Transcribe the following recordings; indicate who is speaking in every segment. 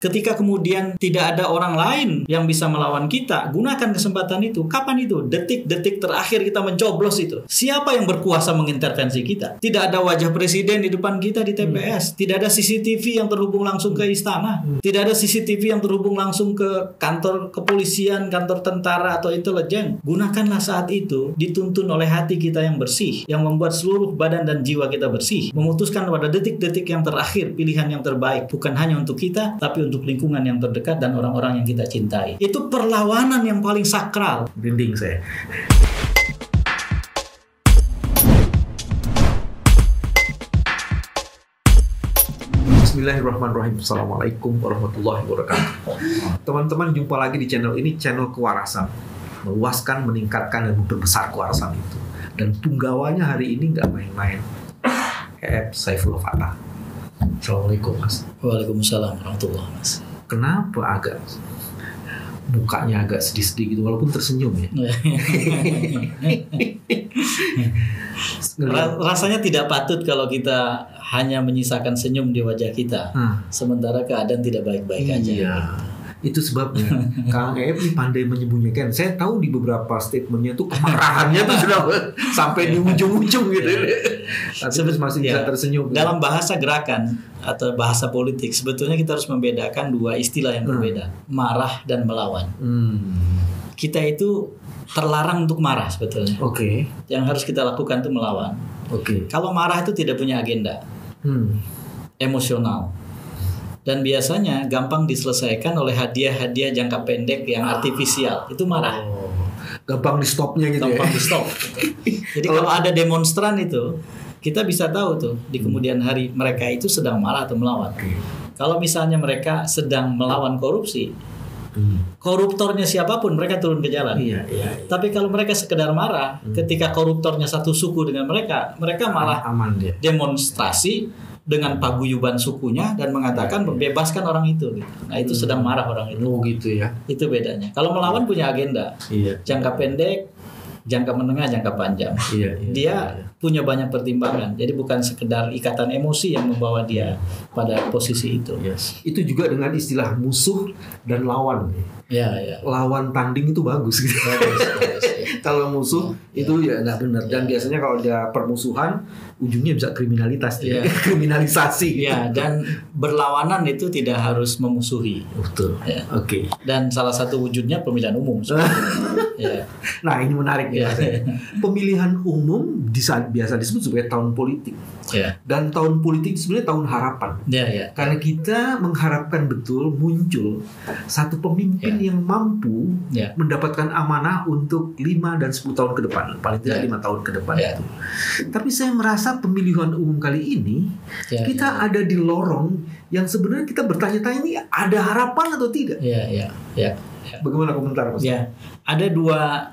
Speaker 1: Ketika kemudian tidak ada orang lain yang bisa melawan kita, gunakan kesempatan itu. Kapan itu? Detik-detik terakhir kita mencoblos itu. Siapa yang berkuasa mengintervensi kita? Tidak ada wajah presiden di depan kita di TPS. Tidak ada CCTV yang terhubung langsung ke istana. Tidak ada CCTV yang terhubung langsung ke kantor kepolisian, kantor tentara atau intelijen. Gunakanlah saat itu, dituntun oleh hati kita yang bersih, yang membuat seluruh badan dan jiwa kita bersih. Memutuskan pada detik-detik yang terakhir pilihan yang terbaik, bukan hanya untuk kita, tapi untuk lingkungan yang terdekat dan orang-orang yang kita cintai. Itu perlawanan yang paling sakral.
Speaker 2: Merinding saya. Bismillahirrahmanirrahim. Assalamualaikum warahmatullahi wabarakatuh. Teman-teman, jumpa lagi di channel ini, channel kewarasan. Meluaskan, meningkatkan, dan memperbesar kewarasan itu. Dan punggawanya hari ini nggak main-main. Saifullah Fatah. Assalamualaikum, Mas.
Speaker 1: Waalaikumsalam warahmatullahi wabarakatuh.
Speaker 2: Kenapa agak mukanya agak sedih-sedih gitu, walaupun tersenyum ya?
Speaker 1: Rasanya tidak patut kalau kita hanya menyisakan senyum di wajah kita, sementara keadaan tidak baik-baik aja.
Speaker 2: Iya. Itu sebabnya Kang Ep ini pandai menyembunyikan. Saya tahu di beberapa statementnya tuh kemarahannya tuh sudah sampai di ujung-ujung gitu. Tapi masih bisa tersenyum.
Speaker 1: Dalam bahasa gerakan atau bahasa politik, sebetulnya kita harus membedakan dua istilah yang berbeda, marah dan melawan. Kita itu terlarang untuk marah sebetulnya.
Speaker 2: Oke.
Speaker 1: Yang harus kita lakukan itu melawan.
Speaker 2: Oke.
Speaker 1: Kalau marah itu tidak punya agenda, emosional. Dan biasanya gampang diselesaikan oleh hadiah-hadiah jangka pendek yang artifisial. Itu marah.
Speaker 2: Gampang di stopnya gitu.
Speaker 1: Gampang di stop. Jadi kalau ada demonstran itu, kita bisa tahu tuh di kemudian hari mereka itu sedang marah atau melawan. Kalau misalnya mereka sedang melawan korupsi, koruptornya siapapun mereka turun ke jalan. Tapi kalau mereka sekedar marah, ketika koruptornya satu suku dengan mereka malah
Speaker 2: aman dia.
Speaker 1: Demonstrasi dengan paguyuban sukunya dan mengatakan bebaskan orang itu gitu. Nah itu sedang marah orang itu.
Speaker 2: Oh gitu ya.
Speaker 1: Itu bedanya. Kalau melawan punya agenda. Jangka pendek, jangka menengah, jangka panjang. Dia punya banyak pertimbangan. Jadi bukan sekedar ikatan emosi yang membawa dia pada posisi itu.
Speaker 2: Itu juga dengan istilah musuh dan lawan. Lawan tanding itu bagus gitu. Kalau musuh itu ya nggak benar. Dan biasanya kalau dia permusuhan ujungnya bisa kriminalitas, kriminalisasi.
Speaker 1: Dan berlawanan itu tidak harus memusuhi.
Speaker 2: Betul. Oke.
Speaker 1: Dan salah satu wujudnya pemilihan umum.
Speaker 2: Nah ini menarik ya. Pemilihan umum biasa disebut sebagai tahun politik. Dan tahun politik sebenarnya tahun harapan. Karena kita mengharapkan betul muncul satu pemimpin yang mampu mendapatkan amanah untuk 5 dan 10 tahun ke depan, paling tidak 5 tahun ke depan itu. Tapi saya merasa pemilihan umum kali ini kita ada di lorong yang sebenarnya kita bertanya-tanya ini ada harapan atau tidak? Bagaimana komentar Mas?
Speaker 1: Ada dua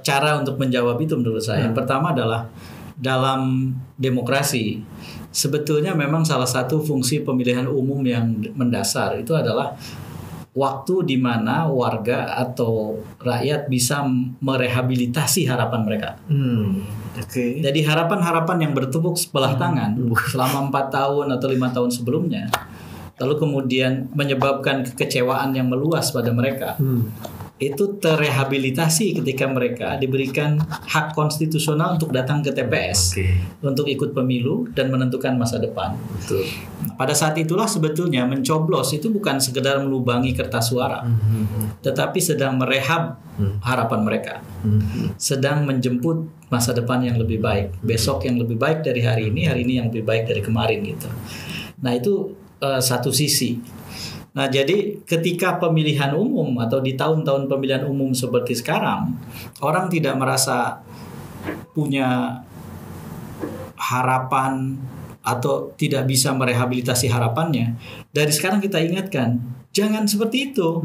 Speaker 1: cara untuk menjawab itu menurut saya. Yang pertama adalah dalam demokrasi sebetulnya memang salah satu fungsi pemilihan umum yang mendasar itu adalah waktu di mana warga atau rakyat bisa merehabilitasi harapan mereka. Jadi harapan-harapan yang bertepuk sebelah tangan selama 4 tahun atau 5 tahun sebelumnya, lalu kemudian menyebabkan kekecewaan yang meluas pada mereka, itu terrehabilitasi ketika mereka diberikan hak konstitusional untuk datang ke TPS, untuk ikut pemilu dan menentukan masa depan. Pada saat itulah sebetulnya mencoblos itu bukan sekedar melubangi kertas suara, tetapi sedang merehab harapan mereka, sedang menjemput masa depan yang lebih baik, besok yang lebih baik dari hari ini yang lebih baik dari kemarin gitu. Nah itu satu sisi. Nah jadi ketika pemilihan umum atau di tahun-tahun pemilihan umum seperti sekarang, orang tidak merasa punya harapan atau tidak bisa merehabilitasi harapannya. Dari sekarang kita ingatkan, jangan seperti itu.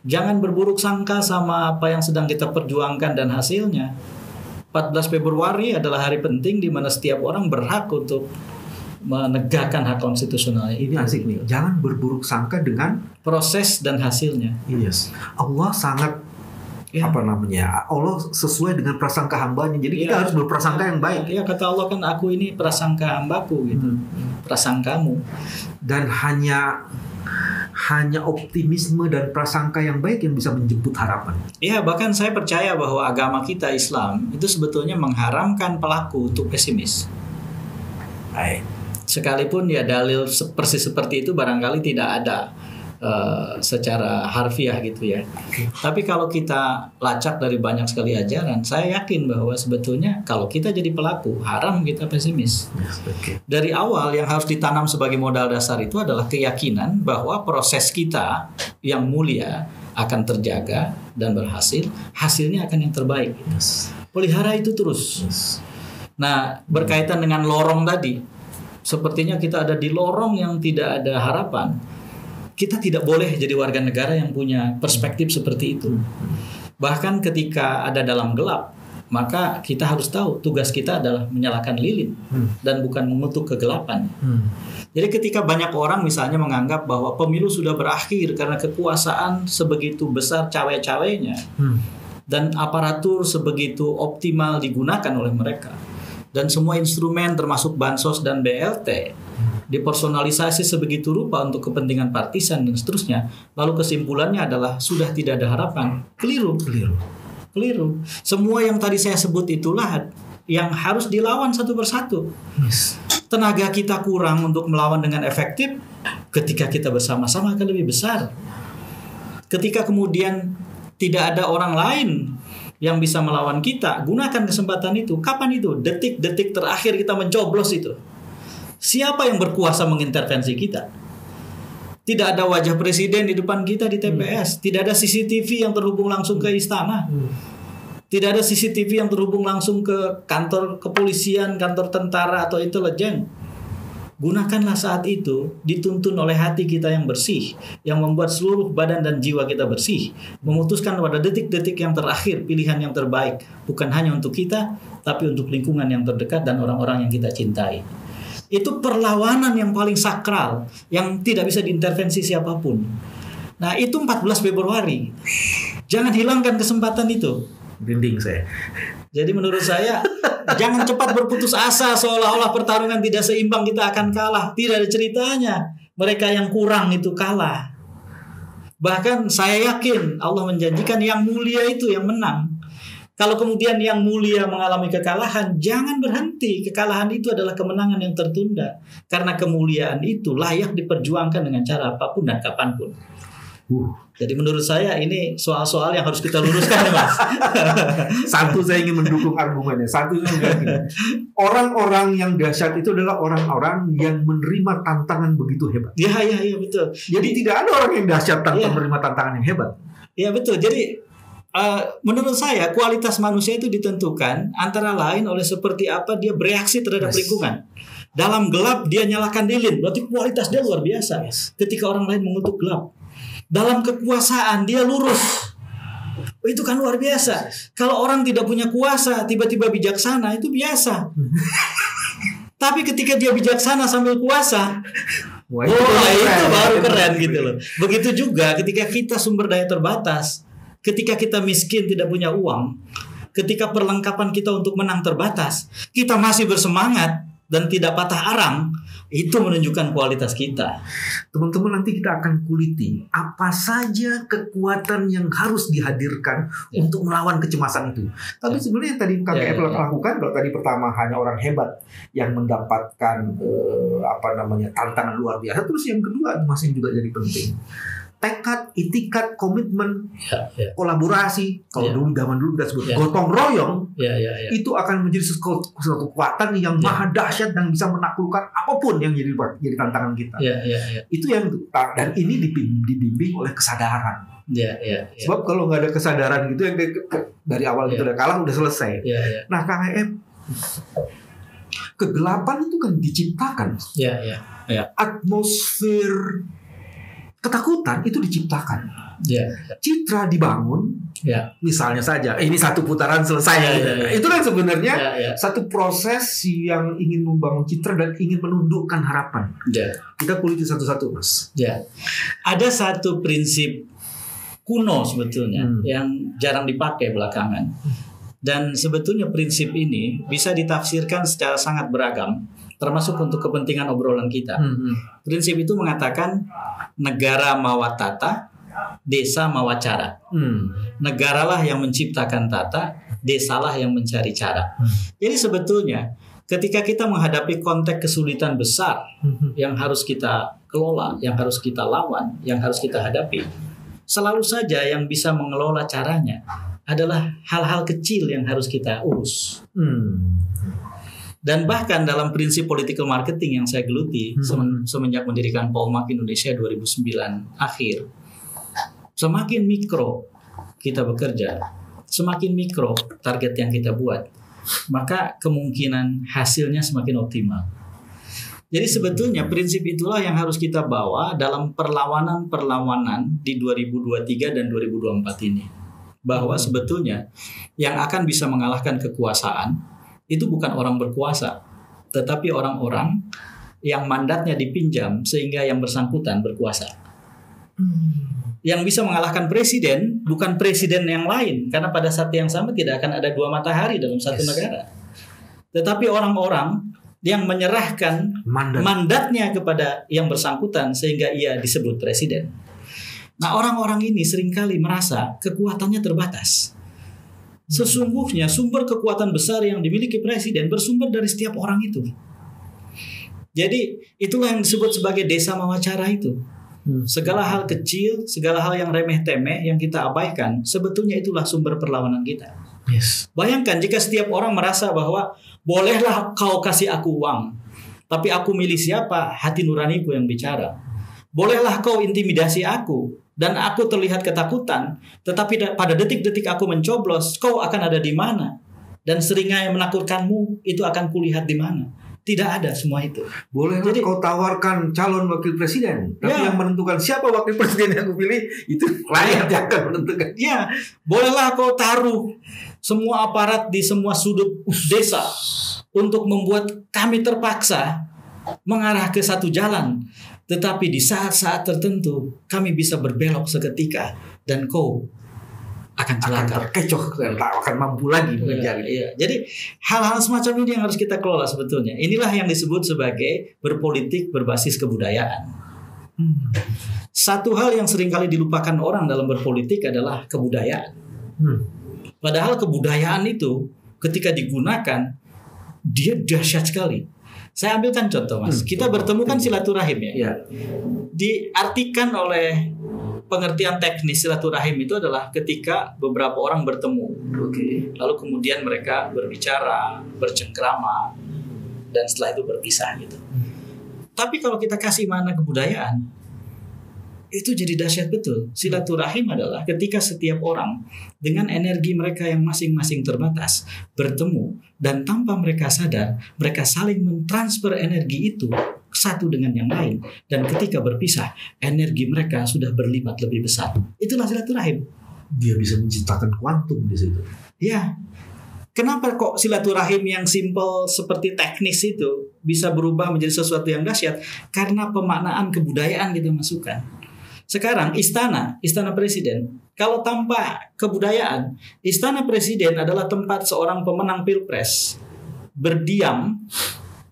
Speaker 1: Jangan berburuk sangka sama apa yang sedang kita perjuangkan dan hasilnya. 14 Februari adalah hari penting di mana setiap orang berhak untuk menegakkan hak konstitusionalnya.
Speaker 2: Ini asik nih. Jangan berburuk sangka dengan
Speaker 1: proses dan hasilnya.
Speaker 2: Allah sangat Allah sesuai dengan prasangka hambanya. Jadi kita harus berprasangka yang baik.
Speaker 1: Kata Allah kan aku ini prasangka hambaku gitu. prasangkamu.
Speaker 2: Dan hanya optimisme dan prasangka yang baik yang bisa menjemput harapan.
Speaker 1: Iya, bahkan saya percaya bahwa agama kita Islam itu sebetulnya mengharamkan pelaku untuk pesimis.
Speaker 2: Baik.
Speaker 1: Sekalipun ya dalil persis seperti itu barangkali tidak ada secara harfiah gitu ya. Tapi kalau kita lacak dari banyak sekali ajaran, saya yakin bahwa sebetulnya kalau kita jadi pelaku, haram kita pesimis. Dari awal yang harus ditanam sebagai modal dasar itu adalah keyakinan bahwa proses kita yang mulia akan terjaga dan berhasil, hasilnya akan yang terbaik. Pelihara itu terus. Nah, berkaitan dengan lorong tadi, sepertinya kita ada di lorong yang tidak ada harapan. Kita tidak boleh jadi warga negara yang punya perspektif seperti itu. Bahkan ketika ada dalam gelap, maka kita harus tahu tugas kita adalah menyalakan lilin dan bukan mengutuk kegelapan. Jadi ketika banyak orang misalnya menganggap bahwa pemilu sudah berakhir karena kekuasaan sebegitu besar cawe-cawenya dan aparatur sebegitu optimal digunakan oleh mereka, dan semua instrumen termasuk bansos dan BLT dipersonalisasi sebegitu rupa untuk kepentingan partisan dan seterusnya, lalu kesimpulannya adalah sudah tidak ada harapan. Keliru. Semua yang tadi saya sebut itulah yang harus dilawan satu persatu. Tenaga kita kurang untuk melawan dengan efektif, ketika kita bersama-sama akan lebih besar. Ketika kemudian tidak ada orang lain yang bisa melawan kita, gunakan kesempatan itu. Kapan itu? Detik-detik terakhir kita mencoblos itu. Siapa yang berkuasa mengintervensi kita? Tidak ada wajah presiden di depan kita di TPS. Tidak ada CCTV yang terhubung langsung ke istana. Tidak ada CCTV yang terhubung langsung ke kantor kepolisian, kantor tentara atau intelijen. Gunakanlah saat itu, dituntun oleh hati kita yang bersih, yang membuat seluruh badan dan jiwa kita bersih, memutuskan pada detik-detik yang terakhir pilihan yang terbaik, bukan hanya untuk kita, tapi untuk lingkungan yang terdekat dan orang-orang yang kita cintai. Itu perlawanan yang paling sakral, yang tidak bisa diintervensi siapapun. Nah, itu 14 Februari. Jangan hilangkan kesempatan itu.
Speaker 2: Dinding saya.
Speaker 1: Jadi menurut saya, jangan cepat berputus asa seolah-olah pertarungan tidak seimbang, kita akan kalah. Tidak ada ceritanya. Mereka yang kurang itu kalah. Bahkan saya yakin Allah menjanjikan yang mulia itu yang menang. Kalau kemudian yang mulia mengalami kekalahan, jangan berhenti. Kekalahan itu adalah kemenangan yang tertunda. Karena kemuliaan itu layak diperjuangkan dengan cara apapun dan kapanpun. Jadi menurut saya ini soal-soal yang harus kita luruskan, Mas.
Speaker 2: Satu, saya ingin mendukung argumennya. Satu juga, orang-orang yang dahsyat itu adalah orang-orang yang menerima tantangan begitu hebat.
Speaker 1: Iya betul.
Speaker 2: Jadi tidak ada orang yang dahsyat tanpa menerima tantangan yang hebat.
Speaker 1: Iya betul. Jadi menurut saya kualitas manusia itu ditentukan antara lain oleh seperti apa dia bereaksi terhadap lingkungan. Dalam gelap dia nyalakan lilin, berarti kualitas dia luar biasa. Ketika orang lain mengutuk gelap. Dalam kekuasaan dia lurus, itu kan luar biasa. Kalau orang tidak punya kuasa tiba-tiba bijaksana, itu biasa. Tapi ketika dia bijaksana sambil kuasa, itu baru keren gitu loh. Begitu juga ketika kita sumber daya terbatas, ketika kita miskin tidak punya uang, ketika perlengkapan kita untuk menang terbatas, kita masih bersemangat dan tidak patah arang, itu menunjukkan kualitas kita.
Speaker 2: Teman-teman, nanti kita akan kuliti apa saja kekuatan yang harus dihadirkan untuk melawan kecemasan itu. Tapi sebenarnya yang tadi KKF lakukan, kalau tadi pertama hanya orang hebat yang mendapatkan tantangan luar biasa, terus yang kedua masih juga jadi penting. Tekad, itikat, komitmen, kolaborasi. Kalau dulu zaman dulu kita sebut gotong royong, itu akan menjadi suatu kekuatan yang maha dahsyat dan bisa menaklukkan apapun yang jadi tantangan kita. Itu yang, dan ini dibimbing oleh kesadaran. Sebab kalau nggak ada kesadaran gitu, yang dari awal kita udah kalah, udah selesai. Nah, KKF, kegelapan itu kan diciptakan. Atmosfer ketakutan itu diciptakan. Citra dibangun. Misalnya saja, ini satu putaran selesai. Itu kan sebenarnya satu proses yang ingin membangun citra dan ingin menundukkan harapan. Kita kuliti satu-satu, Mas.
Speaker 1: Ada satu prinsip kuno sebetulnya yang jarang dipakai belakangan. Dan sebetulnya prinsip ini bisa ditafsirkan secara sangat beragam termasuk untuk kepentingan obrolan kita. Prinsip itu mengatakan negara mawa tata, desa mawa cara. Negaralah yang menciptakan tata, desalah yang mencari cara. Jadi sebetulnya ketika kita menghadapi konteks kesulitan besar yang harus kita kelola, yang harus kita lawan, yang harus kita hadapi, selalu saja yang bisa mengelola caranya adalah hal-hal kecil yang harus kita urus. Dan bahkan dalam prinsip political marketing yang saya geluti semenjak mendirikan Polmark Indonesia 2009 akhir, semakin mikro kita bekerja, semakin mikro target yang kita buat, maka kemungkinan hasilnya semakin optimal. Jadi sebetulnya prinsip itulah yang harus kita bawa dalam perlawanan di 2023 dan 2024 ini. Bahwa sebetulnya yang akan bisa mengalahkan kekuasaan itu bukan orang berkuasa, tetapi orang-orang yang mandatnya dipinjam sehingga yang bersangkutan berkuasa. Yang bisa mengalahkan presiden bukan presiden yang lain, karena pada saat yang sama tidak akan ada dua matahari dalam satu negara. Tetapi orang-orang yang menyerahkan mandatnya kepada yang bersangkutan sehingga ia disebut presiden. Nah, orang-orang ini seringkali merasa kekuatannya terbatas. Sesungguhnya sumber kekuatan besar yang dimiliki presiden bersumber dari setiap orang itu. Jadi itulah yang disebut sebagai desa mawacara itu. Segala hal kecil, segala hal yang remeh-temeh yang kita abaikan, sebetulnya itulah sumber perlawanan kita. Bayangkan jika setiap orang merasa bahwa bolehlah kau kasih aku uang, tapi aku milih siapa, hati nuraniku yang bicara. Bolehlah kau intimidasi aku dan aku terlihat ketakutan, tetapi pada detik-detik aku mencoblos, kau akan ada di mana? Dan seringai menakutkanmu itu akan kulihat di mana? Tidak ada semua itu.
Speaker 2: Bolehlah kau tawarkan calon wakil presiden, tapi yang menentukan siapa wakil presiden yang aku pilih itu rakyat yang akan menentukan.
Speaker 1: Ya, bolehlah kau taruh semua aparat di semua sudut desa untuk membuat kami terpaksa mengarah ke satu jalan. Tetapi di saat-saat tertentu kami bisa berbelok seketika dan kau akan celaka,
Speaker 2: terkecoh dan tak akan mampu lagi mengejar.
Speaker 1: Iya. Jadi hal-hal semacam ini yang harus kita kelola sebetulnya. Inilah yang disebut sebagai berpolitik berbasis kebudayaan. Satu hal yang seringkali dilupakan orang dalam berpolitik adalah kebudayaan. Padahal kebudayaan itu ketika digunakan dia dahsyat sekali. Saya ambilkan contoh, Mas. Kita bertemu kan silaturahim ya. Diartikan oleh pengertian teknis silaturahim itu adalah ketika beberapa orang bertemu, lalu kemudian mereka berbicara, bercengkrama, dan setelah itu berpisah gitu. Tapi kalau kita kasih makna kebudayaan, itu jadi dahsyat betul. Silaturahim adalah ketika setiap orang dengan energi mereka yang masing-masing terbatas bertemu dan tanpa mereka sadar, mereka saling mentransfer energi itu satu dengan yang lain, dan ketika berpisah energi mereka sudah berlipat lebih besar. Itulah silaturahim.
Speaker 2: Dia bisa menciptakan kuantum di situ.
Speaker 1: Ya. Kenapa kok silaturahim yang simple seperti teknis itu bisa berubah menjadi sesuatu yang dahsyat? Karena pemaknaan kebudayaan kita masukkan. Sekarang istana presiden, kalau tanpa kebudayaan, istana presiden adalah tempat seorang pemenang pilpres berdiam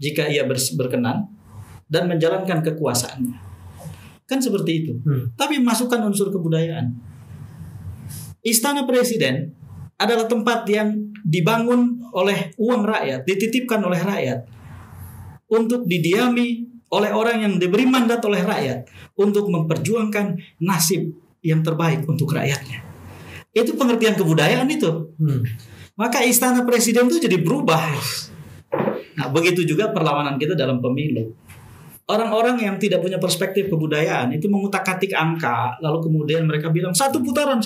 Speaker 1: jika ia berkenan dan menjalankan kekuasaannya. Kan seperti itu. Tapi masukkan unsur kebudayaan. Istana presiden adalah tempat yang dibangun oleh uang rakyat, dititipkan oleh rakyat untuk didiami oleh orang yang diberi mandat oleh rakyat untuk memperjuangkan nasib yang terbaik untuk rakyatnya. Itu pengertian kebudayaan itu. Maka istana presiden itu jadi berubah. Nah, begitu juga perlawanan kita dalam pemilu. Orang-orang yang tidak punya perspektif kebudayaan itu mengutak-atik angka, lalu kemudian mereka bilang satu putaran.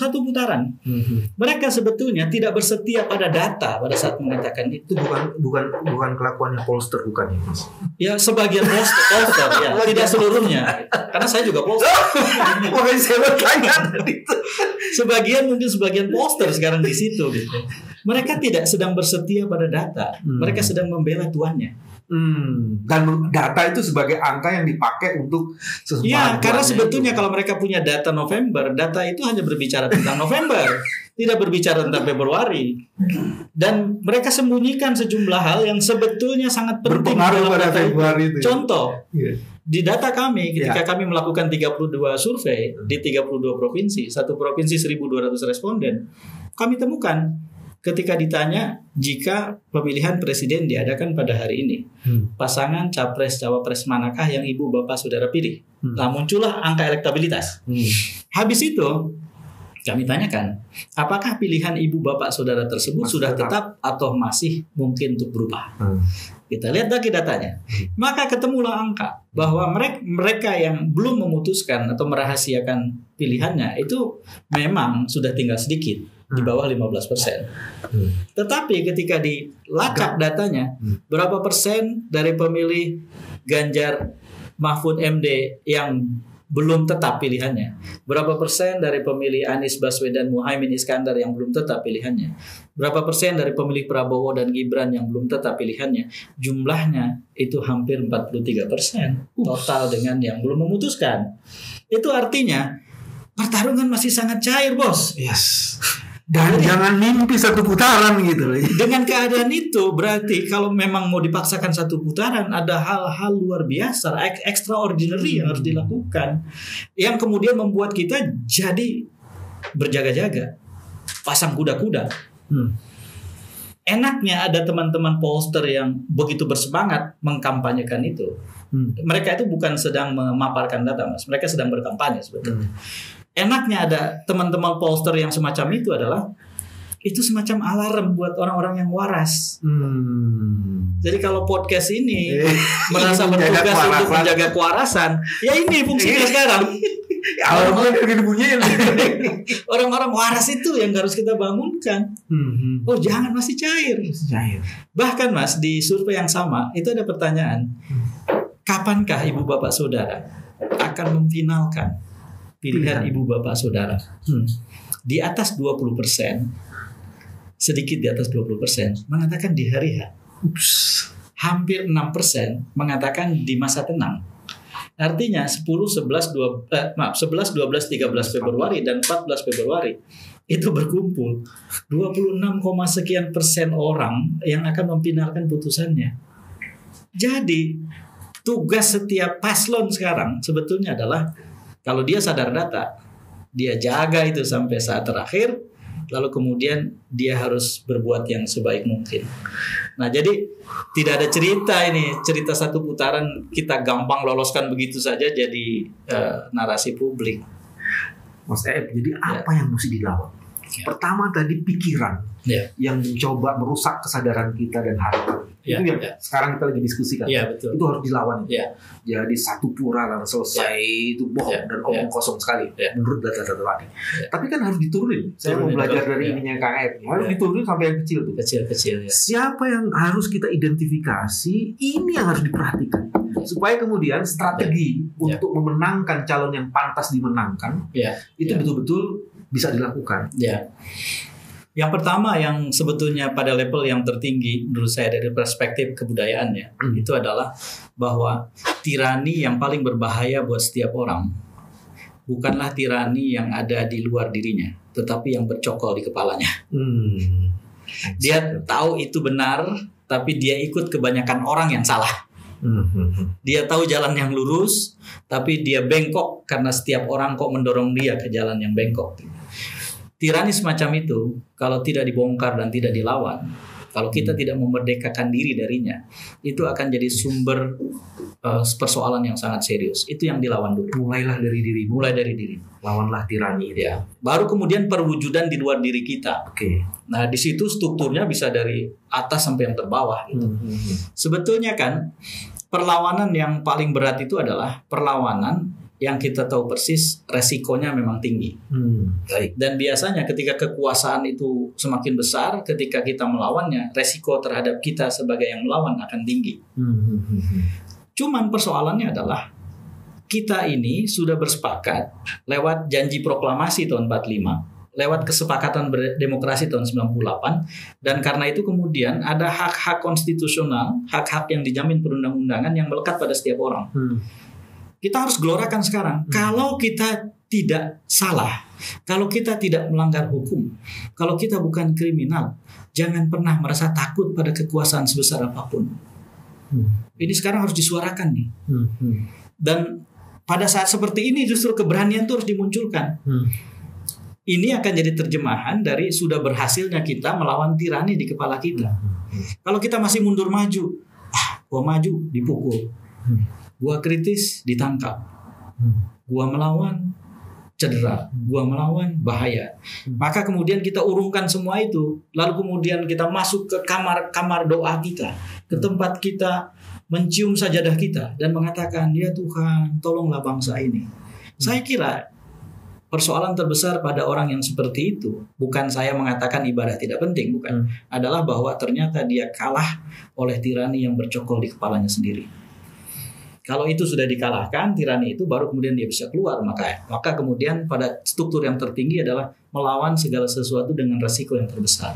Speaker 1: Mereka sebetulnya tidak bersetia pada data pada saat mengatakan itu.
Speaker 2: Bukan kelakuannya pollster, bukan ya, Mas?
Speaker 1: Ya, sebagian pollster ya, tidak seluruhnya. Karena saya juga pollster.
Speaker 2: Makanya saya bertanya tadi.
Speaker 1: Sebagian pollster sekarang di situ gitu. Mereka tidak sedang bersetia pada data, mereka sedang membela tuannya.
Speaker 2: Dan data itu sebagai angka yang dipakai untuk sesuatu.
Speaker 1: Ya, karena sebetulnya kalau mereka punya data November, data itu hanya berbicara tentang November. tidak berbicara tentang Februari. Dan mereka sembunyikan sejumlah hal yang sebetulnya sangat penting
Speaker 2: berpengaruh pada Februari itu.
Speaker 1: Contoh, di data kami ketika kami melakukan 32 survei di 32 provinsi, satu provinsi 1.200 responden, kami temukan ketika ditanya jika pemilihan presiden diadakan pada hari ini, pasangan capres-cawapres manakah yang ibu bapak saudara pilih? Nah, muncullah angka elektabilitas. Habis itu kami tanyakan, apakah pilihan ibu bapak saudara tersebut sudah tetap atau masih mungkin untuk berubah? Kita lihat lagi datanya. Maka ketemulah angka bahwa mereka yang belum memutuskan atau merahasiakan pilihannya itu memang sudah tinggal sedikit, di bawah 15%. Tetapi ketika dilacak datanya, berapa persen dari pemilih Ganjar Mahfud MD yang belum tetap pilihannya? Berapa persen dari pemilih Anies Baswedan Muhaimin Iskandar yang belum tetap pilihannya? Berapa persen dari pemilih Prabowo dan Gibran yang belum tetap pilihannya? Jumlahnya itu hampir 43% total dengan yang belum memutuskan. Itu artinya pertarungan masih sangat cair, bos.
Speaker 2: Yes. Dan jangan mimpi satu putaran gitu.
Speaker 1: Dengan keadaan itu berarti kalau memang mau dipaksakan satu putaran, ada hal-hal luar biasa, extraordinary yang harus dilakukan, yang kemudian membuat kita jadi berjaga-jaga, pasang kuda-kuda. Enaknya ada teman-teman pollster yang begitu bersemangat mengkampanyekan itu. Mereka itu bukan sedang memaparkan data, Mas. Mereka sedang berkampanye sebetulnya. Enaknya ada teman-teman pollster yang semacam itu adalah itu semacam alarm buat orang-orang yang waras. Jadi kalau podcast ini merasa bertugas untuk menjaga kewarasan, ya ini fungsinya sekarang. Orang-orang waras itu yang harus kita bangunkan. Oh, jangan, masih cair. Bahkan Mas, di survei yang sama itu ada pertanyaan, kapankah ibu bapak saudara akan memfinalkan pilihan ibu bapak saudara? Di atas 20%, sedikit di atas 20% mengatakan di hari H. Hampir 6% mengatakan di masa tenang. Artinya 11, 12, 13 Februari dan 14 Februari itu berkumpul 26, sekian persen orang yang akan memfinalkan putusannya. Jadi tugas setiap paslon sekarang sebetulnya adalah, kalau dia sadar data, dia jaga itu sampai saat terakhir, lalu kemudian dia harus berbuat yang sebaik mungkin. Nah, jadi tidak ada cerita satu putaran kita gampang loloskan begitu saja jadi narasi publik.
Speaker 2: Mas Ep, jadi apa yang mesti dilawan? Pertama tadi pikiran yang mencoba merusak kesadaran kita dan harapan. Itu yang sekarang kita lagi diskusikan.
Speaker 1: Betul.
Speaker 2: Itu harus dilawan. Jadi satu pura lalu selesai itu bohong dan omong kosong sekali menurut data-data tadi. Tapi kan harus diturunin. Saya mau belajar dari ininya Kang Ep. Harus diturunin sampai yang kecil tuh.
Speaker 1: Kecil-kecil.
Speaker 2: Siapa yang harus kita identifikasi? Ini yang harus diperhatikan. Supaya kemudian strategi untuk memenangkan calon yang pantas dimenangkan itu betul-betul bisa dilakukan. Yang pertama yang sebetulnya pada level yang tertinggi menurut saya dari perspektif kebudayaannya itu adalah bahwa tirani yang paling berbahaya buat setiap orang bukanlah tirani yang ada di luar dirinya, tetapi yang bercokol di kepalanya. Dia tahu itu benar, tapi dia ikut kebanyakan orang yang salah. Dia tahu jalan yang lurus, tapi dia bengkok karena setiap orang kok mendorong dia ke jalan yang bengkok. Tirani semacam itu kalau tidak dibongkar dan tidak dilawan, kalau kita tidak memerdekakan diri darinya, itu akan jadi sumber persoalan yang sangat serius. Itu yang dilawan dulu. Mulai dari diri.
Speaker 1: Lawanlah tirani. Baru kemudian perwujudan di luar diri kita. Nah, di situ strukturnya bisa dari atas sampai yang terbawah. Sebetulnya kan perlawanan yang paling berat itu adalah perlawanan yang kita tahu persis resikonya memang tinggi. Dan biasanya ketika kekuasaan itu semakin besar, ketika kita melawannya, resiko terhadap kita sebagai yang melawan akan tinggi. Cuman persoalannya adalah kita ini sudah bersepakat lewat janji proklamasi tahun 45, lewat kesepakatan berdemokrasi tahun 98, dan karena itu kemudian ada hak-hak konstitusional, hak-hak yang dijamin perundang-undangan yang melekat pada setiap orang. Kita harus gelorakan sekarang. Kalau kita tidak salah, kalau kita tidak melanggar hukum, kalau kita bukan kriminal, jangan pernah merasa takut pada kekuasaan sebesar apapun. Ini sekarang harus disuarakan nih. Dan pada saat seperti ini justru keberanian itu harus dimunculkan. Ini akan jadi terjemahan dari sudah berhasilnya kita melawan tirani di kepala kita. Kalau kita masih mundur maju, gua maju dipukul, gua kritis ditangkap, gua melawan cedera, gua melawan bahaya. Maka kemudian kita urungkan semua itu, lalu kemudian kita masuk ke kamar doa kita, ke tempat kita mencium sajadah kita dan mengatakan, ya Tuhan, tolonglah bangsa ini. Saya kira persoalan terbesar pada orang yang seperti itu, bukan saya mengatakan ibadah tidak penting, bukan, adalah bahwa ternyata dia kalah oleh tirani yang bercokol di kepalanya sendiri. Kalau itu sudah dikalahkan, tirani itu baru kemudian dia bisa keluar. Maka kemudian pada struktur yang tertinggi adalah melawan segala sesuatu dengan resiko yang terbesar.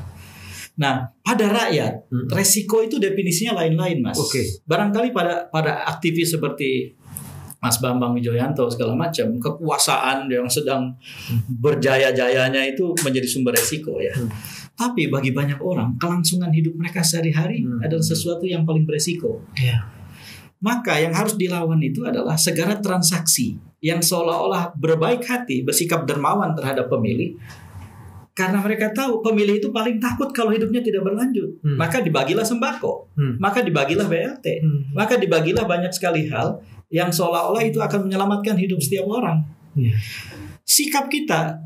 Speaker 1: Nah, pada rakyat, resiko itu definisinya lain-lain, Mas. Barangkali pada aktivis seperti Mas Bambang Wijoyanto segala macam, kekuasaan yang sedang berjaya-jayanya itu menjadi sumber resiko ya. Tapi bagi banyak orang, kelangsungan hidup mereka sehari-hari adalah sesuatu yang paling beresiko. Maka yang harus dilawan itu adalah segala transaksi yang seolah-olah berbaik hati, bersikap dermawan terhadap pemilih. Karena mereka tahu pemilih itu paling takut kalau hidupnya tidak berlanjut. Maka dibagilah sembako, maka dibagilah BLT, maka dibagilah banyak sekali hal yang seolah-olah itu akan menyelamatkan hidup setiap orang. Sikap kita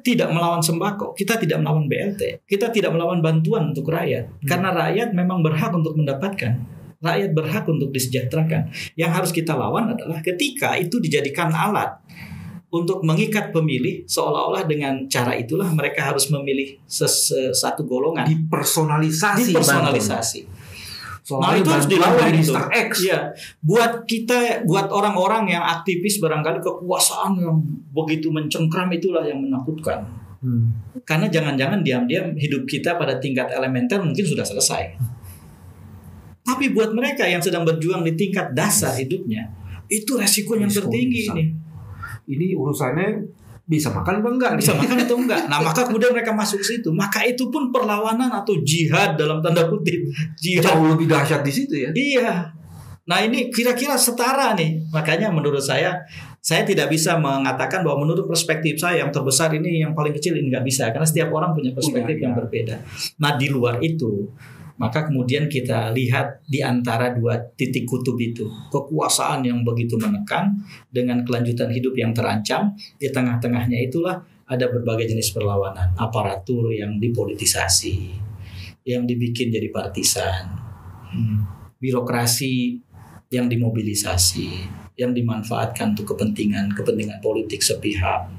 Speaker 1: tidak melawan sembako, kita tidak melawan BLT, kita tidak melawan bantuan untuk rakyat. Karena rakyat memang berhak untuk mendapatkan, rakyat berhak untuk disejahterakan. Yang harus kita lawan adalah ketika itu dijadikan alat untuk mengikat pemilih, seolah-olah dengan cara itulah mereka harus memilih satu golongan.
Speaker 2: Dipersonalisasi.
Speaker 1: Nah itu harus dilawan itu. Ya, buat orang-orang yang aktivis barangkali kekuasaan yang begitu mencengkram itulah yang menakutkan. Karena jangan-jangan diam-diam hidup kita pada tingkat elementer mungkin sudah selesai. Tapi buat mereka yang sedang berjuang di tingkat dasar hidupnya, itu resiko yang tertinggi ini.
Speaker 2: Ini urusannya bisa makan atau enggak?
Speaker 1: Bisa makan atau enggak? Nah maka kemudian mereka masuk situ. Maka itu pun perlawanan atau jihad dalam tanda kutip. Jihad
Speaker 2: jauh lebih dahsyat di situ ya.
Speaker 1: Iya. Nah ini kira-kira setara nih. Makanya menurut saya tidak bisa mengatakan bahwa menurut perspektif saya yang terbesar ini yang paling kecil ini nggak bisa. Karena setiap orang punya perspektif yang berbeda. Nah di luar itu, maka kemudian kita lihat di antara dua titik kutub itu, kekuasaan yang begitu menekan dengan kelanjutan hidup yang terancam, di tengah-tengahnya itulah ada berbagai jenis perlawanan, aparatur yang dipolitisasi, yang dibikin jadi partisan, birokrasi yang dimobilisasi, yang dimanfaatkan untuk kepentingan politik sepihak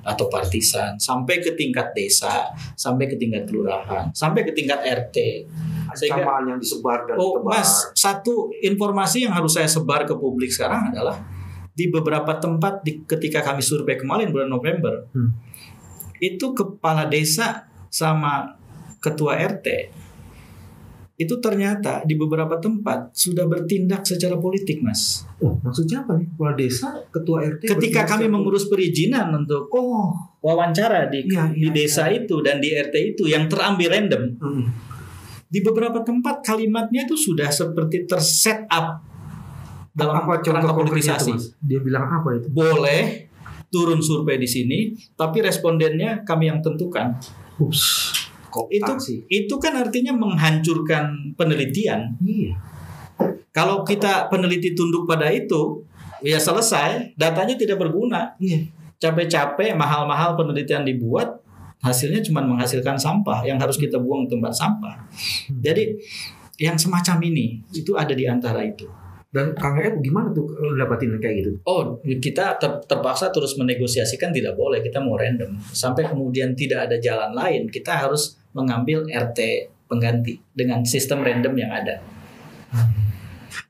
Speaker 1: atau partisan, sampai ke tingkat desa, sampai ke tingkat kelurahan, sampai ke tingkat RT.
Speaker 2: Ancaman yang disebar dan
Speaker 1: Mas, satu informasi yang harus saya sebar ke publik sekarang adalah di beberapa tempat ketika kami survei kemarin bulan November, itu kepala desa sama ketua RT itu ternyata di beberapa tempat sudah bertindak secara politik, Mas.
Speaker 2: Maksudnya apa nih? Kepala desa, ketua RT.
Speaker 1: Ketika kami mengurus perizinan untuk wawancara di desa itu dan di RT itu yang terambil random. Di beberapa tempat kalimatnya itu sudah seperti terset up dalam
Speaker 2: rangka politisasi. Dia bilang apa itu?
Speaker 1: Boleh turun survei di sini, tapi respondennya kami yang tentukan. Itu kan artinya menghancurkan penelitian.
Speaker 2: Iya.
Speaker 1: Kalau kita peneliti tunduk pada itu, ya selesai, datanya tidak berguna.
Speaker 2: Iya.
Speaker 1: Capek-capek, mahal-mahal penelitian dibuat, hasilnya cuma menghasilkan sampah yang harus kita buang ke tempat sampah. Jadi yang semacam ini itu ada di antara itu.
Speaker 2: Dan Kang Ep gimana tuh dapatin kayak gitu?
Speaker 1: Kita terpaksa terus menegosiasikan, tidak boleh, kita mau random. Sampai kemudian tidak ada jalan lain, kita harus mengambil RT pengganti dengan sistem random yang ada.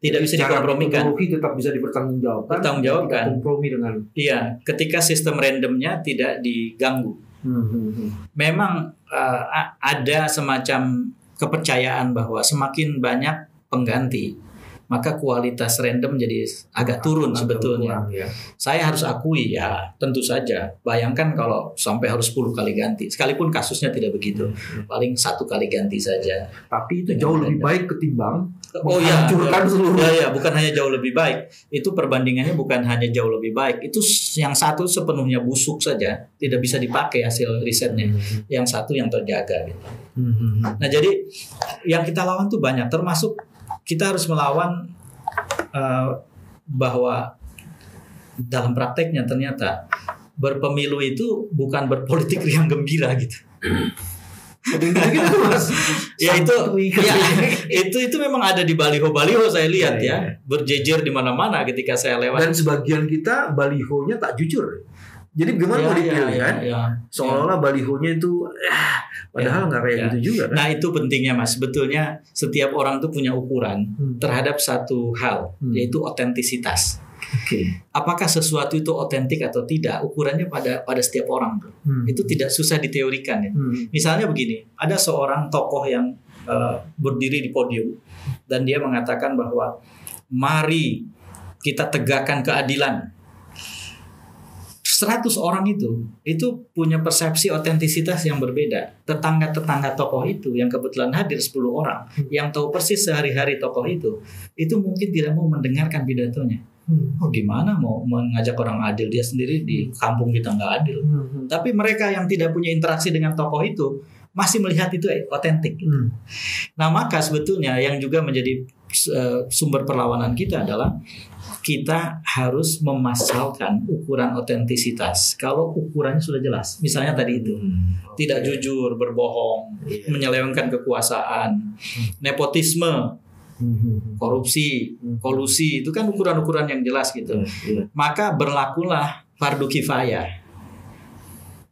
Speaker 1: Tidak bisa dikompromikan.
Speaker 2: Tetap bisa dipertanggungjawabkan. Kompromi dengan.
Speaker 1: Iya, ketika sistem randomnya tidak diganggu. Memang ada semacam kepercayaan bahwa semakin banyak pengganti, maka kualitas random jadi agak turun sebetulnya. Saya harus akui ya, tentu saja. Bayangkan kalau sampai harus 10 kali ganti, sekalipun kasusnya tidak begitu, paling 1 kali ganti saja.
Speaker 2: Tapi itu jauh lebih baik ketimbang
Speaker 1: menghancurkan seluruh. Ya, bukan hanya jauh lebih baik. Itu perbandingannya bukan hanya jauh lebih baik. Itu yang satu sepenuhnya busuk saja, tidak bisa dipakai hasil risetnya. Yang satu yang terjaga gitu. Nah, jadi yang kita lawan tuh banyak, termasuk kita harus melawan bahwa dalam prakteknya ternyata berpemilu itu bukan berpolitik riang gembira gitu. Ya itu memang ada di baliho saya lihat ya, berjejer di mana-mana ketika saya lewat.
Speaker 2: Dan sebagian kita balihonya tak jujur. Jadi bagaimana mau dipilih kan? Seolah-olah balihonya itu padahal nggak kayak gitu juga kan?
Speaker 1: Nah itu pentingnya Mas. Sebetulnya setiap orang tuh punya ukuran terhadap satu hal, yaitu otentisitas. Apakah sesuatu itu otentik atau tidak, ukurannya pada setiap orang. Itu tidak susah diteorikan ya. Misalnya begini, ada seorang tokoh yang berdiri di podium dan dia mengatakan bahwa mari kita tegakkan keadilan. 100 orang itu punya persepsi otentisitas yang berbeda. Tetangga-tetangga tokoh itu yang kebetulan hadir 10 orang yang tahu persis sehari-hari tokoh itu mungkin tidak mau mendengarkan pidatonya. Gimana mau mengajak orang adil, dia sendiri di kampung kita nggak adil. Tapi mereka yang tidak punya interaksi dengan tokoh itu masih melihat itu otentik. Nah maka sebetulnya yang juga menjadi sumber perlawanan kita adalah kita harus memasalkan ukuran otentisitas. Kalau ukurannya sudah jelas, misalnya tadi itu tidak jujur, berbohong, menyelewengkan kekuasaan, nepotisme, korupsi, kolusi, itu kan ukuran-ukuran yang jelas gitu. Maka berlakulah fardu kifayah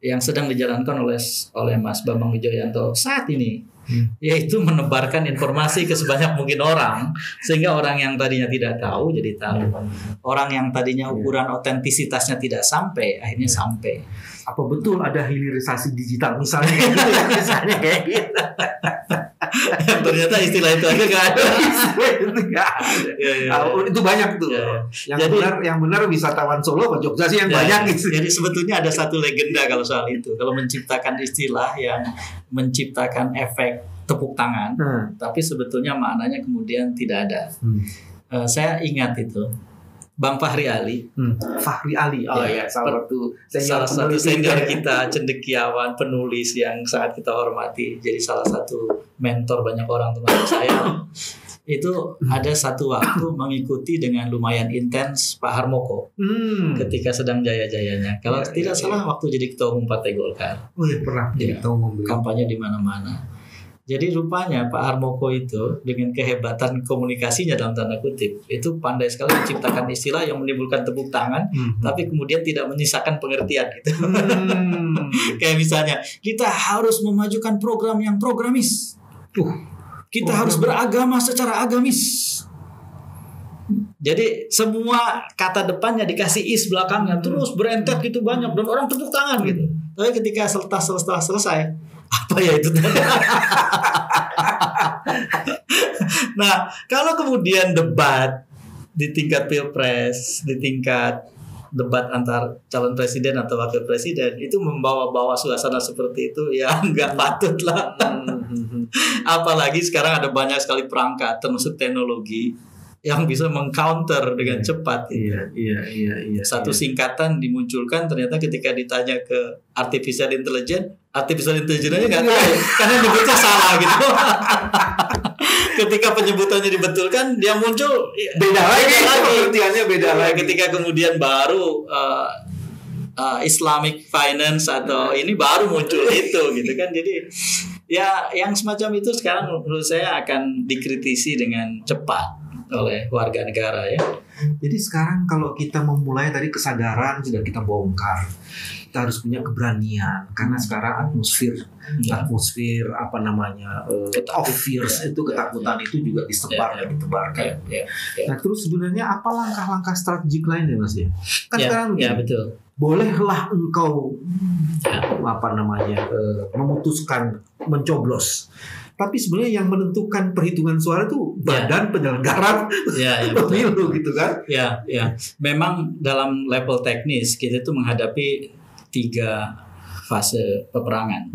Speaker 1: yang sedang dijalankan oleh Mas Bambang Wijoyanto saat ini, yaitu menebarkan informasi ke sebanyak mungkin orang, sehingga orang yang tadinya tidak tahu jadi tahu, orang yang tadinya ukuran otentisitasnya tidak sampai akhirnya sampai.
Speaker 2: Apa betul ada hilirisasi digital misalnya kayak gitu ya, misalnya kayak gitu.
Speaker 1: Ternyata istilah itu aja nggak ada.
Speaker 2: Itu banyak tuh. Yang benar wisatawan Solo ke Jogja sih yang banyak gitu.
Speaker 1: Jadi sebetulnya ada satu legenda kalau soal itu. Kalau menciptakan istilah yang menciptakan efek tepuk tangan, tapi sebetulnya maknanya kemudian tidak ada. Saya ingat itu. Bang Fahri Ali.
Speaker 2: Fahri Ali. Salah
Speaker 1: satu senior kita, cendekiawan, penulis yang sangat kita hormati. Jadi salah satu mentor banyak orang teman saya. Itu ada satu waktu mengikuti dengan lumayan intens Pak Harmoko ketika sedang jaya-jayanya. Kalau tidak salah waktu jadi ketua umum Partai Golkar.
Speaker 2: Pernah jadi ketua umum.
Speaker 1: Kampanye di mana-mana. Jadi rupanya Pak Harmoko itu dengan kehebatan komunikasinya dalam tanda kutip itu pandai sekali menciptakan istilah yang menimbulkan tepuk tangan, tapi kemudian tidak menyisakan pengertian gitu. Kayak misalnya kita harus memajukan program yang programis, kita harus beragama secara agamis. Jadi semua kata depannya dikasih is belakangnya terus berentet gitu banyak dan orang tepuk tangan gitu. Tapi ketika setelah selesai, apa ya itu? Nah, kalau kemudian debat di tingkat pilpres, di tingkat debat antar calon presiden atau wakil presiden itu membawa-bawa suasana seperti itu, ya nggak patut lah. Apalagi sekarang ada banyak sekali perangkat termasuk teknologi yang bisa mengcounter dengan cepat.
Speaker 2: Iya.
Speaker 1: Satu singkatan dimunculkan, ternyata ketika ditanya ke artificial intelligence aja nggak tahu karena nyebutnya salah gitu. Ketika penyebutannya dibetulkan, dia muncul
Speaker 2: beda lagi. Pengertiannya beda lagi.
Speaker 1: Ketika kemudian baru Islamic finance atau ini baru muncul itu gitu kan. Jadi ya yang semacam itu sekarang menurut saya akan dikritisi dengan cepat oleh warga negara ya.
Speaker 2: Jadi sekarang kalau kita memulai tadi kesadaran sudah kita bongkar, kita harus punya keberanian karena sekarang atmosfer apa namanya of fears itu ketakutan itu juga ditebarkan. Nah terus sebenarnya apa langkah-langkah strategik lain ya Mas ya? Kan sekarang
Speaker 1: betul.
Speaker 2: Bolehlah engkau memutuskan mencoblos. Tapi sebenarnya yang menentukan perhitungan suara itu badan penyelenggara pemilu gitu kan?
Speaker 1: Ya. Memang dalam level teknis kita itu menghadapi 3 fase peperangan.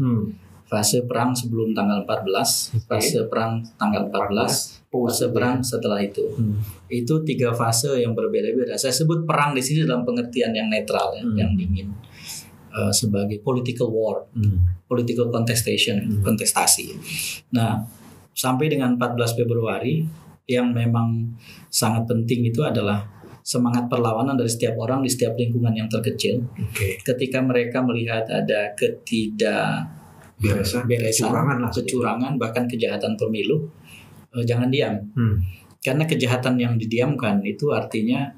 Speaker 1: Fase perang sebelum tanggal 14, fase perang tanggal 14, fase perang setelah itu. Itu 3 fase yang berbeda-beda. Saya sebut perang di sini dalam pengertian yang netral, yang dingin. Sebagai political war, political contestation, kontestasi. Nah, sampai dengan 14 Februari yang memang sangat penting itu adalah semangat perlawanan dari setiap orang di setiap lingkungan yang terkecil. Ketika mereka melihat ada kecurangan, bahkan kejahatan pemilu, jangan diam. Karena kejahatan yang didiamkan itu artinya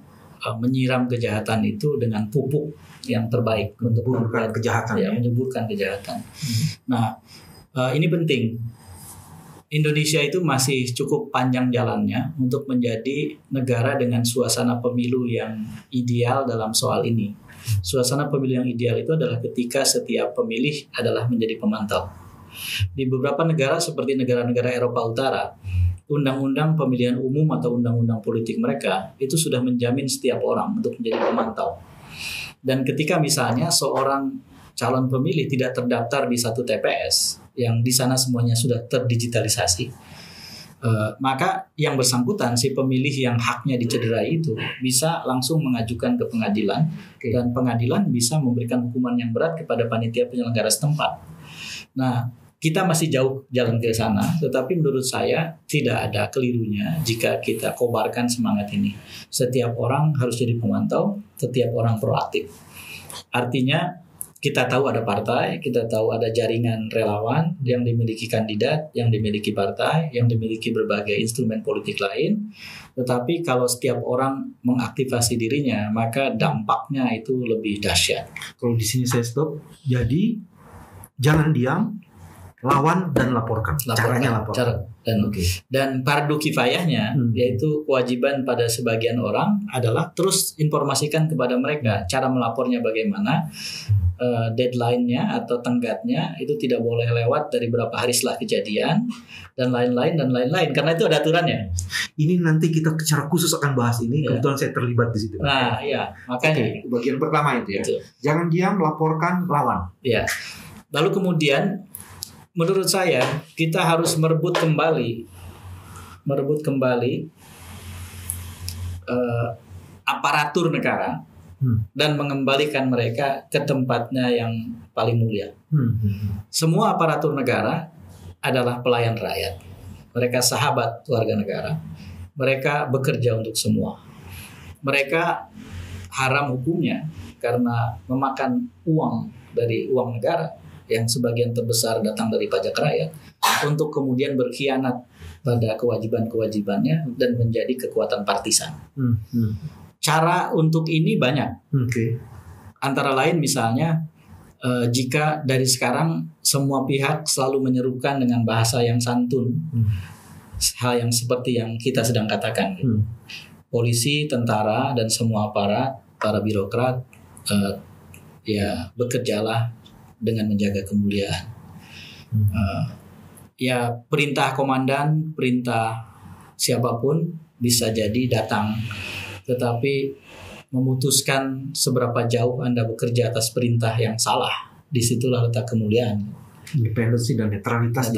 Speaker 1: menyiram kejahatan itu dengan pupuk yang terbaik untuk
Speaker 2: menyuburkan kejahatan.
Speaker 1: Menyuburkan kejahatan. Nah, ini penting. Indonesia itu masih cukup panjang jalannya untuk menjadi negara dengan suasana pemilu yang ideal dalam soal ini. Suasana pemilu yang ideal itu adalah ketika setiap pemilih adalah menjadi pemantau. Di beberapa negara seperti negara-negara Eropa Utara, undang-undang pemilihan umum atau undang-undang politik mereka itu sudah menjamin setiap orang untuk menjadi pemantau. Dan ketika misalnya seorang calon pemilih tidak terdaftar di satu TPS yang di sana semuanya sudah terdigitalisasi, maka yang bersangkutan si pemilih yang haknya dicederai itu bisa langsung mengajukan ke pengadilan, dan pengadilan bisa memberikan hukuman yang berat kepada panitia penyelenggara setempat. Nah, kita masih jauh jalan ke sana, tetapi menurut saya tidak ada kelirunya jika kita kobarkan semangat ini. Setiap orang harus jadi pemantau, setiap orang proaktif. Artinya kita tahu ada partai, kita tahu ada jaringan relawan yang dimiliki kandidat, yang dimiliki partai, yang dimiliki berbagai instrumen politik lain. Tetapi kalau setiap orang mengaktifasi dirinya, maka dampaknya itu lebih dahsyat.
Speaker 2: Kalau di sini saya stop, jadi jangan diam, lawan dan laporkan. Caranya laporkan.
Speaker 1: Dan fardu kifayahnya yaitu kewajiban pada sebagian orang adalah terus informasikan kepada mereka cara melapornya bagaimana, deadline-nya atau tenggatnya itu tidak boleh lewat dari berapa hari setelah kejadian dan lain-lain karena itu ada aturannya.
Speaker 2: Ini nanti kita secara khusus akan bahas ini. Kebetulan saya terlibat di situ.
Speaker 1: Nah, makanya
Speaker 2: bagian pertama itu ya. Jangan diam, laporkan, lawan.
Speaker 1: Ya. Lalu kemudian menurut saya kita harus merebut kembali aparatur negara dan mengembalikan mereka ke tempatnya yang paling mulia. Semua aparatur negara adalah pelayan rakyat. Mereka sahabat warga negara. Mereka bekerja untuk semua. Mereka haram hukumnya karena memakan uang dari uang negara yang sebagian terbesar datang dari pajak rakyat untuk kemudian berkhianat pada kewajiban-kewajibannya dan menjadi kekuatan partisan. Cara untuk ini banyak. Antara lain misalnya jika dari sekarang semua pihak selalu menyerukan dengan bahasa yang santun, hal yang seperti yang kita sedang katakan. Polisi, tentara dan semua aparat, para birokrat bekerjalah dengan menjaga kemuliaan. Perintah komandan, perintah siapapun bisa jadi datang, tetapi memutuskan seberapa jauh Anda bekerja atas perintah yang salah, disitulah letak kemuliaan.
Speaker 2: Independensi dan netralitas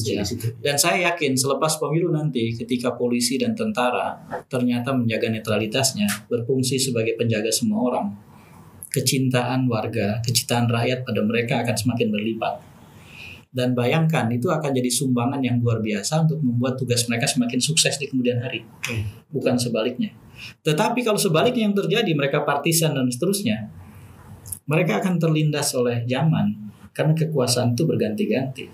Speaker 1: ya. Dan saya yakin selepas pemilu nanti ketika polisi dan tentara ternyata menjaga netralitasnya, berfungsi sebagai penjaga semua orang, kecintaan warga, kecintaan rakyat pada mereka akan semakin berlipat. Dan bayangkan itu akan jadi sumbangan yang luar biasa untuk membuat tugas mereka semakin sukses di kemudian hari. Bukan sebaliknya. Tetapi kalau sebaliknya yang terjadi, mereka partisan dan seterusnya, mereka akan terlindas oleh zaman karena kekuasaan itu berganti-ganti.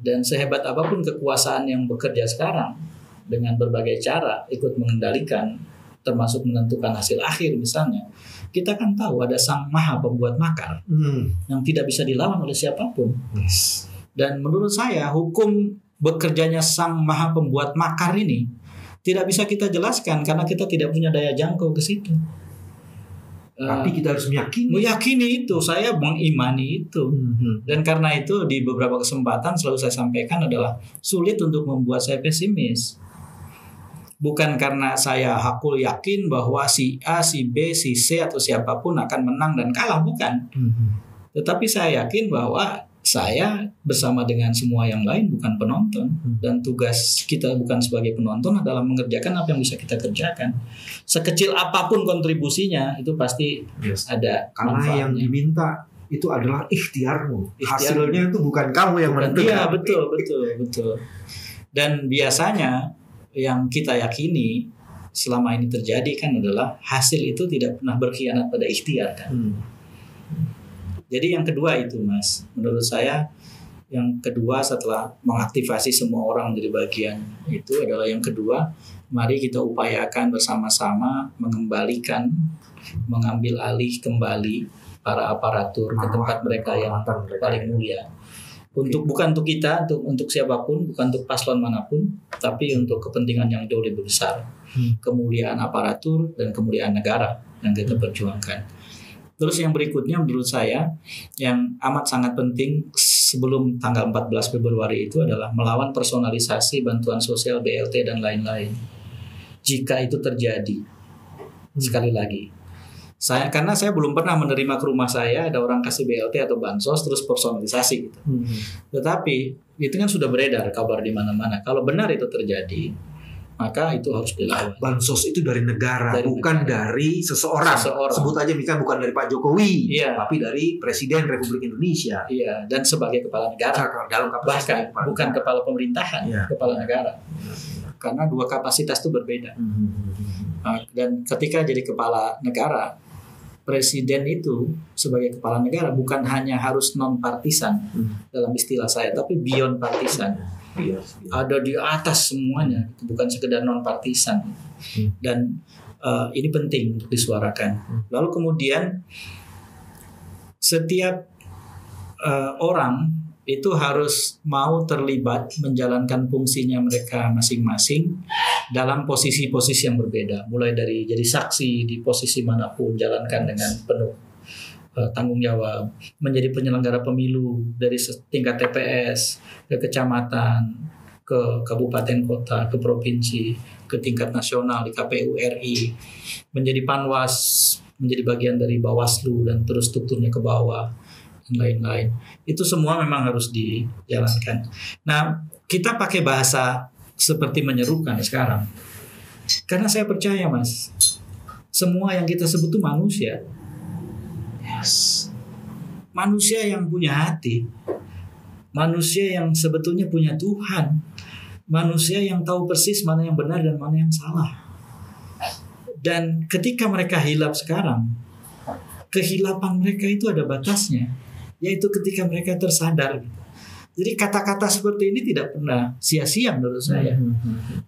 Speaker 1: Dan sehebat apapun kekuasaan yang bekerja sekarang dengan berbagai cara ikut mengendalikan, termasuk menentukan hasil akhir misalnya, kita kan tahu ada sang maha pembuat makar yang tidak bisa dilawan oleh siapapun. Dan menurut saya hukum bekerjanya sang maha pembuat makar ini tidak bisa kita jelaskan karena kita tidak punya daya jangkau ke situ.
Speaker 2: Tapi kita harus
Speaker 1: meyakini itu, saya mengimani itu. Dan karena itu di beberapa kesempatan selalu saya sampaikan adalah sulit untuk membuat saya pesimis. Bukan karena saya hakul yakin bahwa si A, si B, si C atau siapapun akan menang dan kalah, bukan. Tetapi saya yakin bahwa saya bersama dengan semua yang lain bukan penonton. Dan tugas kita bukan sebagai penonton adalah mengerjakan apa yang bisa kita kerjakan. Sekecil apapun kontribusinya itu pasti ada
Speaker 2: karena
Speaker 1: manfaatnya.
Speaker 2: Yang diminta itu adalah ikhtiarmu. Hasilnya itu bukan kamu yang menentukan.
Speaker 1: Iya, betul. Dan biasanya yang kita yakini selama ini terjadi kan adalah hasil itu tidak pernah berkhianat pada ikhtiar kan. Jadi yang kedua itu Mas, menurut saya yang kedua setelah mengaktifasi semua orang menjadi bagian itu adalah yang kedua, mari kita upayakan bersama-sama mengambil alih kembali para aparatur ke tempat mereka yang paling mulia. Bukan untuk kita, untuk siapapun, bukan untuk paslon manapun, tapi untuk kepentingan yang jauh lebih besar. Kemuliaan aparatur dan kemuliaan negara yang kita perjuangkan. Terus yang berikutnya menurut saya yang amat sangat penting sebelum tanggal 14 Februari itu adalah melawan personalisasi bantuan sosial, BLT dan lain-lain. Jika itu terjadi, sekali lagi, karena saya belum pernah menerima ke rumah saya ada orang kasih BLT atau bansos terus personalisasi gitu. Tetapi itu kan sudah beredar kabar di mana-mana. Kalau benar itu terjadi, maka itu harus dilawan.
Speaker 2: Bansos itu dari negara, bukan dari seseorang. Sebut aja misalnya bukan dari Pak Jokowi, tapi dari Presiden Republik Indonesia.
Speaker 1: Iya, dan sebagai kepala negara. Bahkan bukan kepala pemerintahan, kepala negara. Karena dua kapasitas itu berbeda. Dan ketika jadi kepala negara, presiden itu sebagai kepala negara bukan hanya harus non partisan dalam istilah saya, tapi beyond partisan. Ada di atas semuanya, bukan sekedar non partisan. Dan ini penting untuk disuarakan. Lalu kemudian setiap orang itu harus mau terlibat menjalankan fungsinya mereka masing-masing dalam posisi-posisi yang berbeda, mulai dari jadi saksi di posisi manapun, jalankan dengan penuh tanggung jawab, menjadi penyelenggara pemilu dari tingkat TPS ke kecamatan, ke kabupaten kota, ke provinsi, ke tingkat nasional di KPU RI, menjadi Panwas, menjadi bagian dari Bawaslu dan terus strukturnya ke bawah dan lain-lain. Itu semua memang harus dijalankan. Nah, kita pakai bahasa seperti menyerukan sekarang. Karena saya percaya, Mas, semua yang kita sebut itu manusia. Manusia yang punya hati, manusia yang sebetulnya punya Tuhan, manusia yang tahu persis mana yang benar dan mana yang salah. Dan ketika mereka hilap sekarang, kehilapan mereka itu ada batasnya, yaitu ketika mereka tersadar. Jadi kata-kata seperti ini tidak pernah sia-sia menurut saya.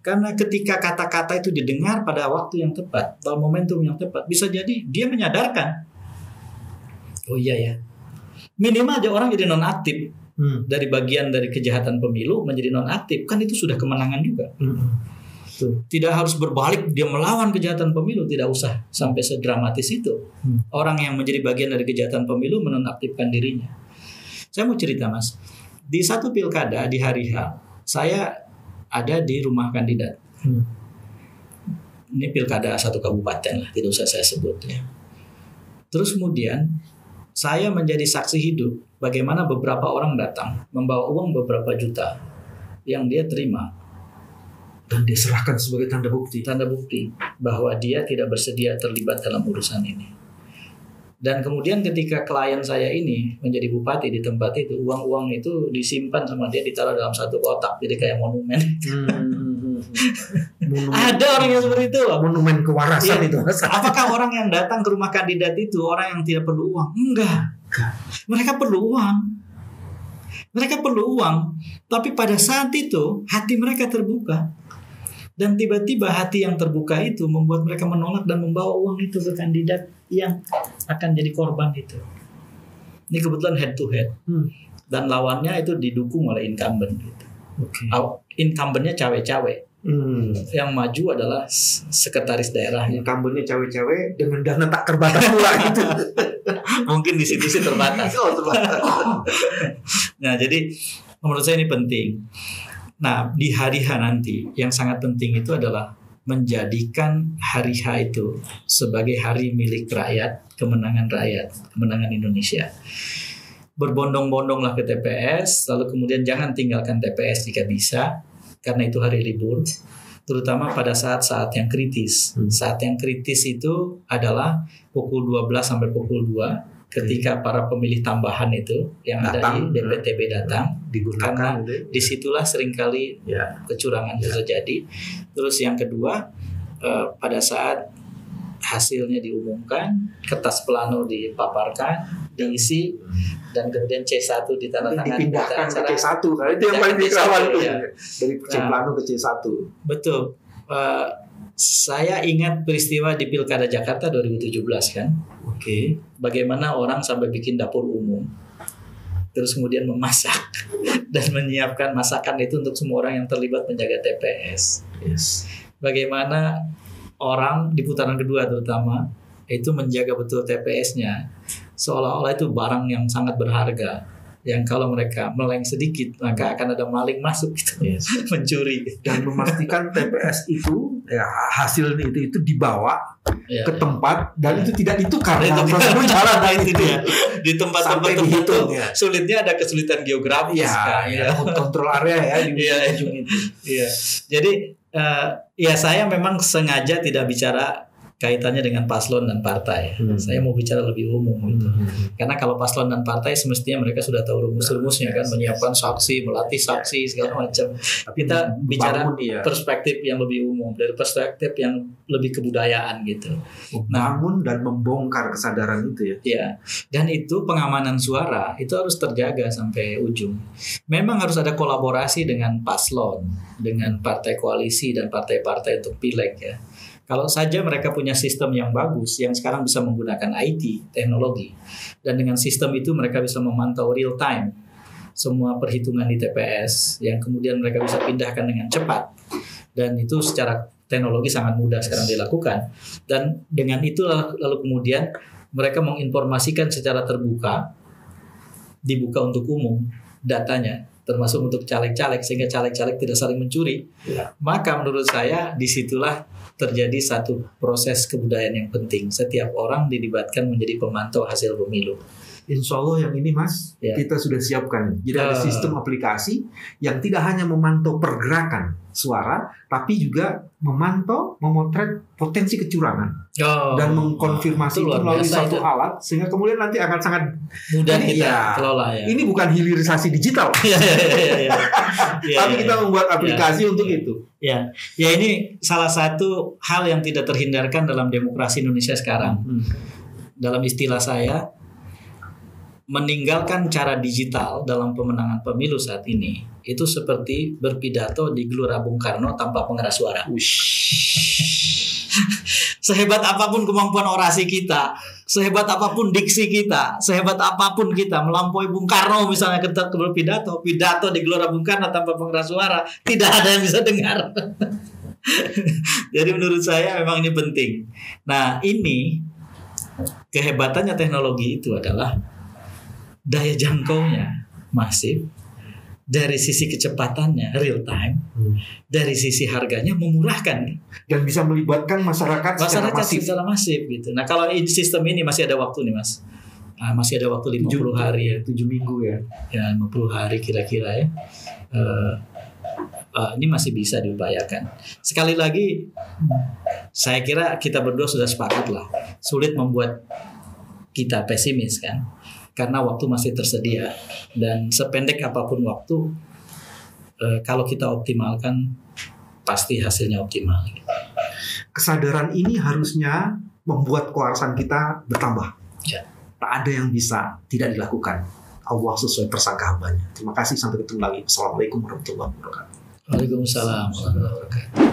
Speaker 1: Karena ketika kata-kata itu didengar pada waktu yang tepat, pada momentum yang tepat, bisa jadi dia menyadarkan. Oh iya ya, minimal aja orang jadi nonaktif dari bagian dari kejahatan pemilu menjadi nonaktif, kan itu sudah kemenangan juga. Tidak harus berbalik dia melawan kejahatan pemilu, tidak usah sampai sedramatis itu. Orang yang menjadi bagian dari kejahatan pemilu menonaktifkan dirinya. Saya mau cerita, Mas, di satu pilkada di hari H, saya ada di rumah kandidat. Ini pilkada satu kabupaten lah, tidak usah saya sebut ya. Terus kemudian saya menjadi saksi hidup bagaimana beberapa orang datang membawa uang beberapa juta yang dia terima
Speaker 2: dan dia serahkan sebagai tanda bukti
Speaker 1: bahwa dia tidak bersedia terlibat dalam urusan ini. Dan kemudian ketika klien saya ini menjadi bupati di tempat itu, uang-uang itu disimpan sama dia, ditaruh dalam satu kotak, jadi kayak monumen. Ada orang yang seperti itu loh.
Speaker 2: Monumen kewarasan itu.
Speaker 1: Apakah orang yang datang ke rumah kandidat itu orang yang tidak perlu uang? Enggak. Mereka perlu uang. Tapi pada saat itu hati mereka terbuka. Dan tiba-tiba hati yang terbuka itu membuat mereka menolak dan membawa uang itu ke kandidat yang akan jadi korban itu. Ini kebetulan head to head. Dan lawannya itu didukung oleh incumbent gitu. Incumbentnya cawe-cawe. Yang maju adalah sekretaris daerah.
Speaker 2: Incumbentnya cewek-cewek dengan dana tak terbatas pula gitu.
Speaker 1: Mungkin di situ sih terbatas. Nah, jadi menurut saya ini penting. Nah, di hari H nanti yang sangat penting itu adalah menjadikan hari H itu sebagai hari milik rakyat, kemenangan rakyat, kemenangan Indonesia. Berbondong-bondonglah ke TPS, lalu kemudian jangan tinggalkan TPS jika bisa, karena itu hari libur, terutama pada saat-saat yang kritis. Saat yang kritis itu adalah pukul 12 sampai pukul 2, ketika para pemilih tambahan itu yang datang, ada di DPTB datang, digunakan, karena disitulah seringkali kecurangan terjadi. Terus yang kedua, pada saat hasilnya diumumkan, kertas plano dipaparkan, diisi, dan kemudian C1 ditandatangani,
Speaker 2: dipindahkan ke C1, karena itu yang paling rawan tuh, dari C plano ke C1.
Speaker 1: Betul. Saya ingat peristiwa di Pilkada Jakarta 2017 kan.
Speaker 2: Oke.
Speaker 1: Bagaimana orang sampai bikin dapur umum, terus kemudian memasak dan menyiapkan masakan itu untuk semua orang yang terlibat menjaga TPS.
Speaker 2: Yes.
Speaker 1: Bagaimana orang di putaran kedua terutama itu menjaga betul TPS-nya, seolah-olah itu barang yang sangat berharga, yang kalau mereka meleng sedikit maka akan ada maling masuk gitu, mencuri,
Speaker 2: dan memastikan TPS itu hasil itu dibawa ke tempat dan itu tidak ditukar dalam proses berjalan.
Speaker 1: Itu dia di tempat-tempat tertentu sulitnya, ada kesulitan geografis
Speaker 2: kontrol area di ujung itu.
Speaker 1: Jadi saya memang sengaja tidak bicara kaitannya dengan paslon dan partai. Saya mau bicara lebih umum gitu. Karena kalau paslon dan partai semestinya mereka sudah tahu rumus-rumusnya kan, menyiapkan saksi, melatih saksi segala macam. Kita bicara perspektif yang lebih umum, dari perspektif yang lebih kebudayaan gitu.
Speaker 2: Bangun dan membongkar kesadaran itu
Speaker 1: ya. Dan itu pengamanan suara itu harus terjaga sampai ujung. Memang harus ada kolaborasi dengan paslon, dengan partai koalisi dan partai-partai untuk pileg ya. Kalau saja mereka punya sistem yang bagus, yang sekarang bisa menggunakan IT, teknologi, dan dengan sistem itu mereka bisa memantau real time semua perhitungan di TPS, yang kemudian mereka bisa pindahkan dengan cepat, dan itu secara teknologi sangat mudah sekarang dilakukan. Dan dengan itu lalu kemudian mereka menginformasikan secara terbuka, dibuka untuk umum datanya, termasuk untuk caleg-caleg, sehingga caleg-caleg tidak saling mencuri. Maka menurut saya disitulah terjadi satu proses kebudayaan yang penting. Setiap orang dilibatkan menjadi pemantau hasil pemilu.
Speaker 2: Insya Allah yang ini Mas, kita sudah siapkan. Jadi ada sistem aplikasi yang tidak hanya memantau pergerakan suara, tapi juga memantau, memotret potensi kecurangan dan mengkonfirmasi itu melalui satu alat, sehingga kemudian nanti akan sangat
Speaker 1: mudah kita kelola ya.
Speaker 2: Ini bukan hilirisasi digital, tapi kita membuat aplikasi untuk itu.
Speaker 1: Ya, ini salah satu hal yang tidak terhindarkan dalam demokrasi Indonesia sekarang. Dalam istilah saya, meninggalkan cara digital dalam pemenangan pemilu saat ini itu seperti berpidato di Gelora Bung Karno tanpa pengeras suara. Sehebat apapun kemampuan orasi kita, sehebat apapun diksi kita, sehebat apapun kita melampaui Bung Karno misalnya ketika berpidato di Gelora Bung Karno tanpa pengeras suara, tidak ada yang bisa dengar. Jadi menurut saya memang ini penting. Nah, ini kehebatannya teknologi itu adalah daya jangkaunya masif, dari sisi kecepatannya real time, dari sisi harganya memurahkan
Speaker 2: dan bisa melibatkan masyarakat
Speaker 1: secara masif gitu. Nah, kalau sistem ini masih ada waktu nih Mas. Masih ada waktu 50 hari ya.
Speaker 2: 7 minggu ya.
Speaker 1: Ya 50 hari kira-kira ya. Ini masih bisa diupayakan. Sekali lagi saya kira kita berdua sudah sepakat lah. Sulit membuat kita pesimis kan. Karena waktu masih tersedia, dan sependek apapun waktu, kalau kita optimalkan pasti hasilnya optimal.
Speaker 2: Kesadaran ini harusnya membuat kewarasan kita bertambah. Tak ada yang bisa tidak dilakukan. Allah sesuai tersangka hambanya. Terima kasih, sampai ketemu lagi. Assalamualaikum warahmatullahi wabarakatuh.
Speaker 1: Waalaikumsalam warahmatullahi wabarakatuh.